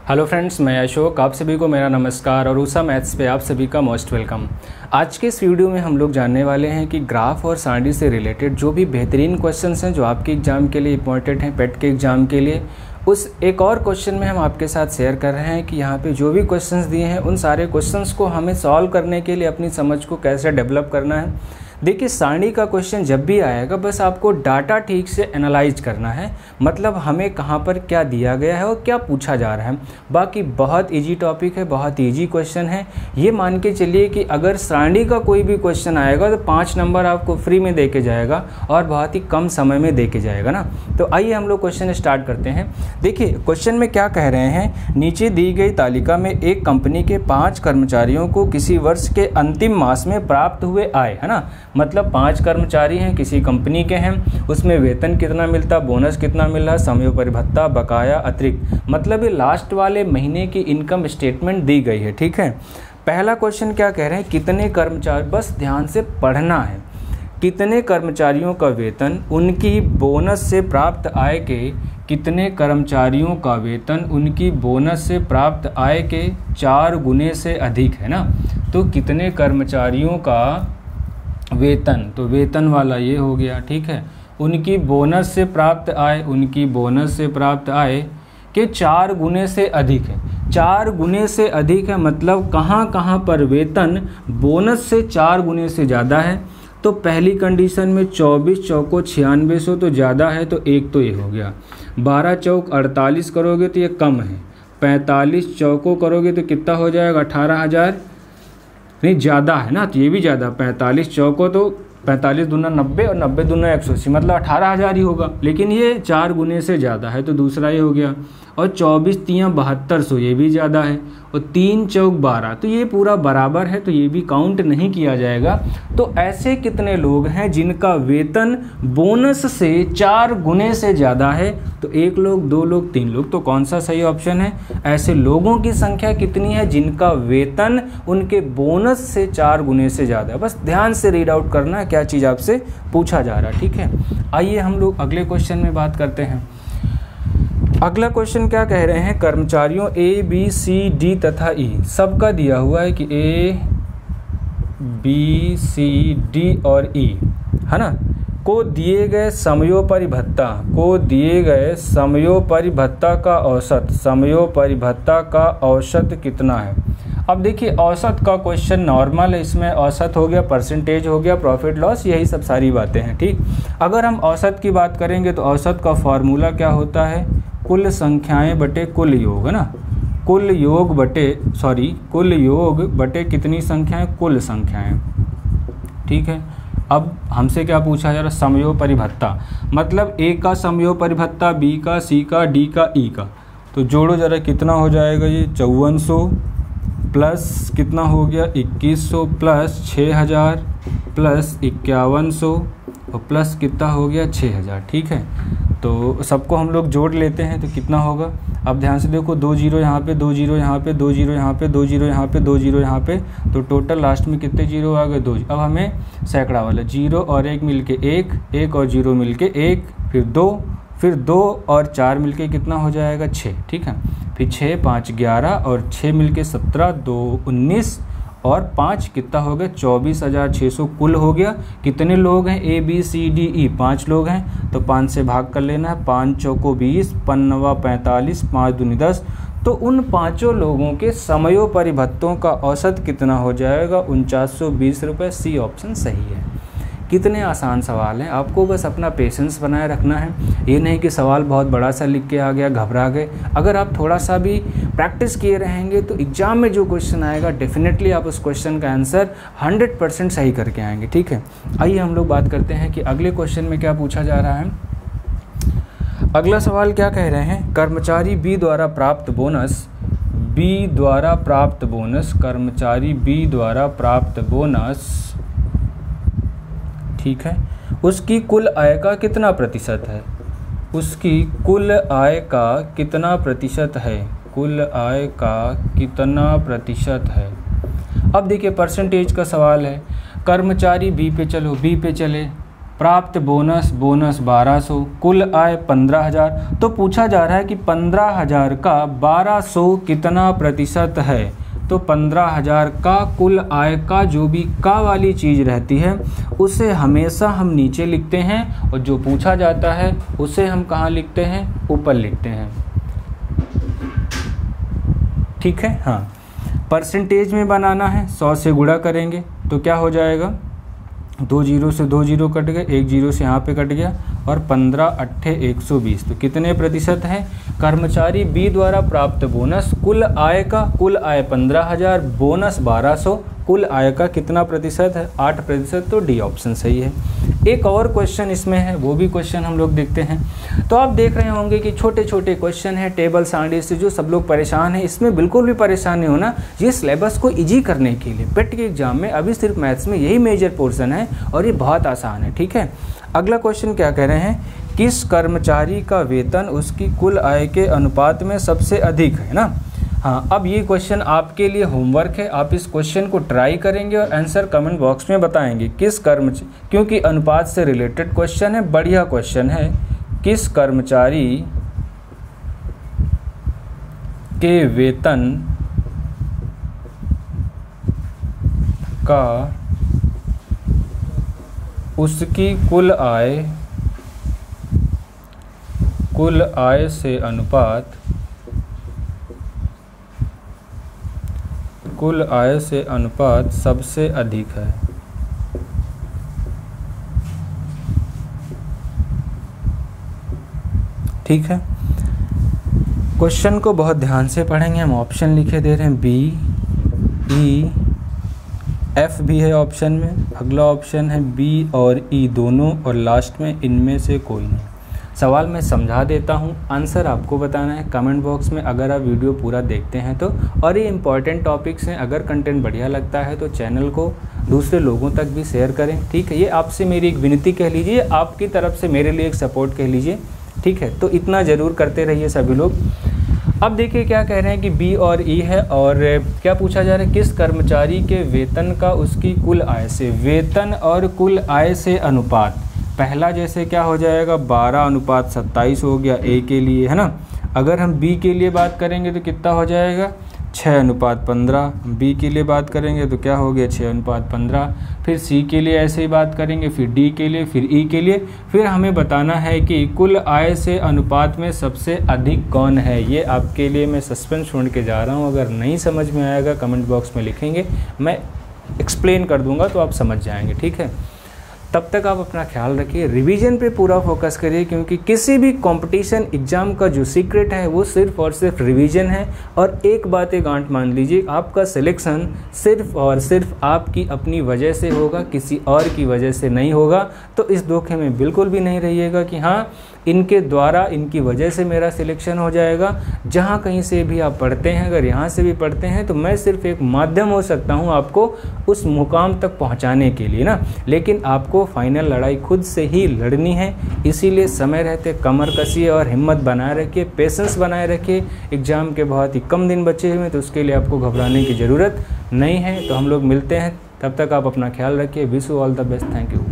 Hello friends, मैं अशोक। आप सभी को मेरा नमस्कार और उषा मैथ्स पे आप सभी का मोस्ट वेलकम। आज के इस वीडियो में हम लोग जानने वाले हैं कि ग्राफ और सारणी से रिलेटेड जो भी बेहतरीन क्वेश्चंस हैं जो आपके एग्ज़ाम के लिए इंपॉर्टेंट हैं, पेट के एग्ज़ाम के लिए, उस एक और क्वेश्चन में हम आपके साथ शेयर कर रहे हैं कि यहाँ पे जो भी क्वेश्चंस दिए हैं उन सारे क्वेश्चंस को हमें सॉल्व करने के लिए अपनी समझ को कैसे डेवलप करना है। देखिए, सारणी का क्वेश्चन जब भी आएगा बस आपको डाटा ठीक से एनालाइज करना है, मतलब हमें कहाँ पर क्या दिया गया है और क्या पूछा जा रहा है। बाकी बहुत इजी टॉपिक है, बहुत इजी क्वेश्चन है। ये मान के चलिए कि अगर सारणी का कोई भी क्वेश्चन आएगा तो 5 नंबर आपको फ्री में दे के जाएगा और बहुत ही कम समय में दे के जाएगा ना। तो आइए हम लोग क्वेश्चन स्टार्ट करते हैं। देखिए, क्वेश्चन में क्या कह रहे हैं, नीचे दी गई तालिका में एक कंपनी के 5 कर्मचारियों को किसी वर्ष के अंतिम मास में प्राप्त हुए आय, है ना, मतलब 5 कर्मचारी हैं, किसी कंपनी के हैं, उसमें वेतन कितना मिलता, बोनस कितना मिल रहा, समयोपरि भत्ता, बकाया, अतिरिक्त, मतलब ये लास्ट वाले महीने की इनकम स्टेटमेंट दी गई है। ठीक है, पहला क्वेश्चन क्या कह रहे हैं, कितने कर्मचारी, बस ध्यान से पढ़ना है, कितने कर्मचारियों का वेतन उनकी बोनस से प्राप्त आय के, कितने कर्मचारियों का वेतन उनकी बोनस से प्राप्त आय के 4 गुने से अधिक है ना। तो कितने कर्मचारियों का वेतन, तो वेतन वाला ये हो गया। ठीक है, उनकी बोनस से प्राप्त आय, उनकी बोनस से प्राप्त आय के 4 गुने से अधिक है। 4 गुने से अधिक है मतलब कहाँ कहाँ पर वेतन बोनस से 4 गुने से ज़्यादा है। तो पहली कंडीशन में 24 चौको 9600 तो ज़्यादा है, तो एक तो ये हो गया। 12 चौक 48 करोगे तो ये कम है। 45 चौको करोगे तो कितना हो जाएगा, 18,000, नहीं ज़्यादा है ना, तो ये भी ज़्यादा। 45 चौको तो 45 दूना 90 और 90 दूना 180, मतलब 18,000 ही होगा, लेकिन ये 4 गुने से ज़्यादा है, तो दूसरा ये हो गया। और 24 तियाँ 7200, ये भी ज़्यादा है। और 3 चौक 12, तो ये पूरा बराबर है, तो ये भी काउंट नहीं किया जाएगा। तो ऐसे कितने लोग हैं जिनका वेतन बोनस से 4 गुने से ज़्यादा है, तो 1 लोग, 2 लोग, 3 लोग, तो कौन सा सही ऑप्शन है। ऐसे लोगों की संख्या कितनी है जिनका वेतन उनके बोनस से 4 गुने से ज़्यादा है। बस ध्यान से रीड आउट करना है क्या चीज़ आपसे पूछा जा रहा है। ठीक है, आइए हम लोग अगले क्वेश्चन में बात करते हैं। अगला क्वेश्चन क्या कह रहे हैं, कर्मचारियों ए बी सी डी तथा ई सबका दिया हुआ है कि ए बी सी डी और ई, है ना, को दिए गए समयोपरि भत्ता, को दिए गए समयोपरि भत्ता का औसत, समयोपरि भत्ता का औसत कितना है। अब देखिए, औसत का क्वेश्चन नॉर्मल है, इसमें औसत हो गया, परसेंटेज हो गया, प्रॉफिट लॉस, यही सब सारी बातें हैं। ठीक, अगर हम औसत की बात करेंगे तो औसत का फॉर्मूला क्या होता है, कुल संख्याएं बटे कुल योग, है ना, कुल योग बटे कितनी संख्याएं, कुल संख्याएं। ठीक है, अब हमसे क्या पूछा जा रहा है, समयोपरि भत्ता, मतलब ए का समयोपरि भत्ता, बी का, सी का, डी का, ई का, तो जोड़ो जरा कितना हो जाएगा ये, 5400 प्लस कितना हो गया, 2100 प्लस 6000 प्लस 5100 और प्लस कितना हो गया, 6000। ठीक है, तो सबको हम लोग जोड़ लेते हैं तो कितना होगा। अब ध्यान से देखो, 2 जीरो यहाँ पे, 2 जीरो यहाँ पे, 2 जीरो यहाँ पे, 2 जीरो यहाँ पे, 2 जीरो यहाँ पे, तो टोटल लास्ट में कितने जीरो आ गए, 2। अब हमें सैकड़ा वाला 0 और 1 मिलके 1, 1 और 0 मिलके 1, फिर 2, फिर 2 और 4 मिलके कितना हो जाएगा, 6। ठीक है, फिर 6 5 11 और 6 मिलके 17, 2 19 और 5 कितना हो गया, 24,600 कुल हो गया। कितने लोग हैं, A B C D E, 5 लोग हैं, तो 5 से भाग कर लेना है, 5 चौको 20, 5 45, 5 दूनी 10, तो उन 5 लोगों के समयोपरि भत्तों का औसत कितना हो जाएगा, 4920 रुपये। सी ऑप्शन सही है। कितने आसान सवाल हैं, आपको बस अपना पेशेंस बनाए रखना है। ये नहीं कि सवाल बहुत बड़ा सा लिख के आ गया, घबरा गए। अगर आप थोड़ा सा भी प्रैक्टिस किए रहेंगे तो एग्ज़ाम में जो क्वेश्चन आएगा डेफिनेटली आप उस क्वेश्चन का आंसर 100% सही करके आएंगे। ठीक है, आइए हम लोग बात करते हैं कि अगले क्वेश्चन में क्या पूछा जा रहा है। अगला सवाल क्या कह रहे हैं, कर्मचारी बी द्वारा प्राप्त बोनस, बी द्वारा प्राप्त बोनस, कर्मचारी बी द्वारा प्राप्त बोनस, ठीक है, उसकी कुल आय का कितना प्रतिशत है, उसकी कुल आय का कितना प्रतिशत है, कुल आय का कितना प्रतिशत है। अब देखिए, परसेंटेज का सवाल है, कर्मचारी बी पे चलो, बी पे चले, प्राप्त बोनस 1200, कुल आय 15,000। तो पूछा जा रहा है कि 15,000 का 1200 कितना प्रतिशत है। तो 15,000 का कुल आय का जो भी का वाली चीज़ रहती है उसे हमेशा हम नीचे लिखते हैं, और जो पूछा जाता है उसे हम कहाँ लिखते हैं, ऊपर लिखते हैं। ठीक है, हाँ। परसेंटेज में बनाना है, 100 से गुणा करेंगे तो क्या हो जाएगा, 2 जीरो से 2 जीरो कट गए, 1 जीरो से यहाँ पे कट गया, और 15 अट्ठे 120। तो कितने प्रतिशत है, कर्मचारी बी द्वारा प्राप्त बोनस कुल आय का, कुल आय 15,000, बोनस 1200, कुल आय का कितना प्रतिशत है, 8%। तो डी ऑप्शन सही है। एक और क्वेश्चन इसमें है, वो भी क्वेश्चन हम लोग देखते हैं। तो आप देख रहे होंगे कि छोटे छोटे क्वेश्चन है टेबल सारणी से, जो सब लोग परेशान हैं, इसमें बिल्कुल भी परेशान नहीं होना। ये सिलेबस को इजी करने के लिए पेट के एग्जाम में अभी सिर्फ मैथ्स में यही मेजर पोर्शन है, और ये बहुत आसान है। ठीक है, अगला क्वेश्चन क्या कह रहे हैं, किस कर्मचारी का वेतन उसकी कुल आय के अनुपात में सबसे अधिक है ना। हाँ, अब ये क्वेश्चन आपके लिए होमवर्क है, आप इस क्वेश्चन को ट्राई करेंगे और आंसर कमेंट बॉक्स में बताएंगे। किस कर्मचारी, क्योंकि अनुपात से रिलेटेड क्वेश्चन है, बढ़िया क्वेश्चन है। किस कर्मचारी के वेतन का उसकी कुल आय से अनुपात, कुल आय से अनुपात सबसे अधिक है। ठीक है, क्वेश्चन को बहुत ध्यान से पढ़ेंगे। हम ऑप्शन लिखे दे रहे हैं, बी, ई, एफ भी है ऑप्शन में, अगला ऑप्शन है बी और ई दोनों, और लास्ट में इनमें से कोई नहीं। सवाल मैं समझा देता हूँ, आंसर आपको बताना है कमेंट बॉक्स में, अगर आप वीडियो पूरा देखते हैं तो। और ये इंपॉर्टेंट टॉपिक्स हैं, अगर कंटेंट बढ़िया लगता है तो चैनल को दूसरे लोगों तक भी शेयर करें। ठीक है, ये आपसे मेरी एक विनती कह लीजिए, आपकी तरफ से मेरे लिए एक सपोर्ट कह लीजिए। ठीक है, तो इतना ज़रूर करते रहिए सभी लोग। अब देखिए क्या कह रहे हैं कि बी और ई है, और क्या पूछा जा रहा है, किस कर्मचारी के वेतन का उसकी कुल आय से, वेतन और कुल आय से अनुपात। पहला जैसे क्या हो जाएगा, 12:27 हो गया ए के लिए, है ना। अगर हम बी के लिए बात करेंगे तो कितना हो जाएगा, 6:15। बी के लिए बात करेंगे तो क्या हो गया, 6:15। फिर सी के लिए ऐसे ही बात करेंगे, फिर डी के लिए, फिर ई के लिए। फिर हमें बताना है कि कुल आय से अनुपात में सबसे अधिक कौन है। ये आपके लिए मैं सस्पेंस छोड़ के जा रहा हूँ, अगर नहीं समझ में आएगा कमेंट बॉक्स में लिखेंगे, मैं एक्सप्लेन कर दूंगा तो आप समझ जाएंगे। ठीक है, तब तक आप अपना ख्याल रखिए, रिवीजन पे पूरा फोकस करिए, क्योंकि किसी भी कंपटीशन एग्जाम का जो सीक्रेट है वो सिर्फ और सिर्फ रिवीजन है। और एक बात एक गांठ मान लीजिए, आपका सिलेक्शन सिर्फ और सिर्फ आपकी अपनी वजह से होगा, किसी और की वजह से नहीं होगा। तो इस धोखे में बिल्कुल भी नहीं रहिएगा कि हाँ इनके द्वारा, इनकी वजह से मेरा सिलेक्शन हो जाएगा। जहाँ कहीं से भी आप पढ़ते हैं, अगर यहाँ से भी पढ़ते हैं तो मैं सिर्फ एक माध्यम हो सकता हूँ आपको उस मुकाम तक पहुँचाने के लिए ना, लेकिन आपको फाइनल लड़ाई खुद से ही लड़नी है। इसीलिए समय रहते कमर कसिए और हिम्मत बनाए रखिए, पेशेंस बनाए रखिए। एग्ज़ाम के बहुत ही कम दिन बचे हुए हैं, तो उसके लिए आपको घबराने की ज़रूरत नहीं है। तो हम लोग मिलते हैं, तब तक आप अपना ख्याल रखिए। Wish you all the best, thank you.